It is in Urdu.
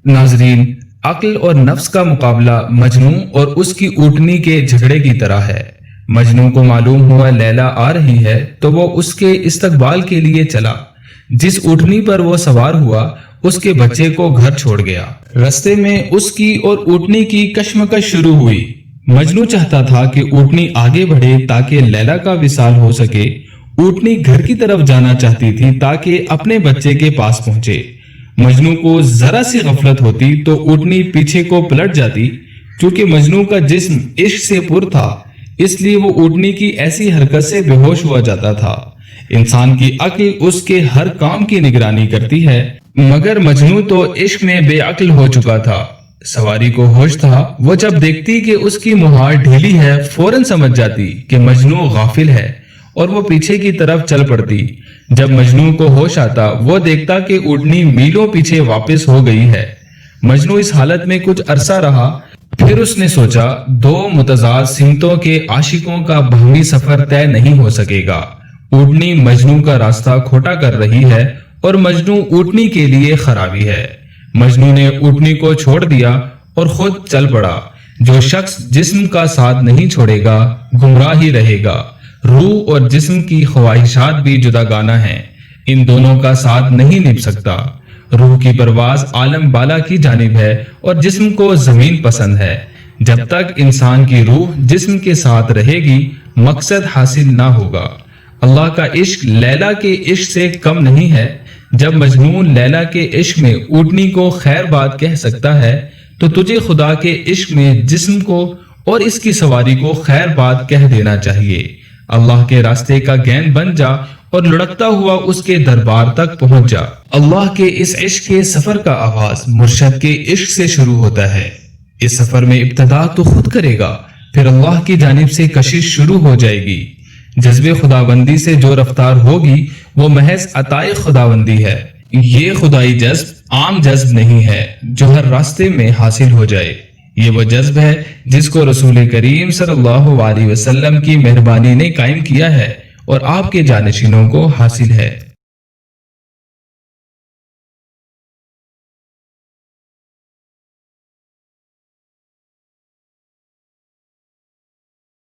ناظرین، عقل اور نفس کا مقابلہ مجنوں اور اس کی اونٹنی کے جھگڑے کی طرح ہے۔ مجنوں کو معلوم ہوا لیلا آ رہی ہے تو وہ اس کے استقبال کے لیے چلا۔ جس اونٹنی پر وہ سوار ہوا اس کے بچے کو گھر چھوڑ گیا۔ رستے میں اس کی اور اونٹنی کی کشمکش شروع ہوئی۔ مجنوں چاہتا تھا کہ اونٹنی آگے بڑھے تاکہ لیلا کا وصال ہو سکے۔ اونٹنی گھر کی طرف جانا چاہتی تھی تاکہ اپنے بچے کے پاس پہنچے۔ مجنوں کو ذرا سی غفلت ہوتی تو اونٹنی پیچھے کو پلٹ جاتی۔ چونکہ مجنوں کا جسم عشق سے پر تھا اس لیے وہ اونٹنی کی ایسی حرکت سے بے ہوش ہوا جاتا تھا۔ انسان کی عقل اس کے ہر کام کی نگرانی کرتی ہے، مگر مجنوں تو عشق میں بے عقل ہو چکا تھا۔ سواری کو ہوش تھا، وہ جب دیکھتی کہ اس کی مہار ڈھیلی ہے فوراً سمجھ جاتی کہ مجنوں غافل ہے اور وہ پیچھے کی طرف چل پڑتی۔ جب مجنوں کو ہوش آتا وہ دیکھتا کہ اونٹنی میلوں پیچھے واپس ہو گئی ہے۔ مجنوں اس حالت میں کچھ عرصہ رہا، پھر اس نے سوچا دو متضاد سمتوں کے عاشقوں کا باہمی سفر طے نہیں ہو سکے گا۔ اونٹنی مجنوں کا راستہ کھوٹا کر رہی ہے اور مجنوں اونٹنی کے لیے خرابی ہے۔ مجنوں نے اونٹنی کو چھوڑ دیا اور خود چل پڑا۔ جو شخص جسم کا ساتھ نہیں چھوڑے گا گمراہ ہی رہے گا۔ روح اور جسم کی خواہشات بھی جداگانہ ہیں، ان دونوں کا ساتھ نہیں نبھ سکتا۔ روح کی پرواز عالم بالا کی جانب ہے اور جسم کو زمین پسند ہے۔ جب تک انسان کی روح جسم کے ساتھ رہے گی مقصد حاصل نہ ہوگا۔ اللہ کا عشق لیلا کے عشق سے کم نہیں ہے۔ جب مجنون لیلا کے عشق میں اونٹنی کو خیر بات کہہ سکتا ہے تو تجھے خدا کے عشق میں جسم کو اور اس کی سواری کو خیر بات کہہ دینا چاہیے۔ اللہ کے راستے کا گین بن جا اور لڑکتا ہوا اس کے دربار تک پہنچ جا۔ اللہ کے اس عشق کے سفر کا آغاز مرشد کے عشق سے شروع ہوتا ہے۔ اس سفر میں ابتدا تو خود کرے گا، پھر اللہ کی جانب سے کشش شروع ہو جائے گی۔ جذبے خداوندی سے جو رفتار ہوگی وہ محض عطائے خداوندی ہے۔ یہ خدائی جذب عام جذب نہیں ہے جو ہر راستے میں حاصل ہو جائے۔ یہ وہ جذب ہے جس کو رسول کریم صلی اللہ علیہ وسلم کی مہربانی نے قائم کیا ہے اور آپ کے جانشینوں کو حاصل ہے۔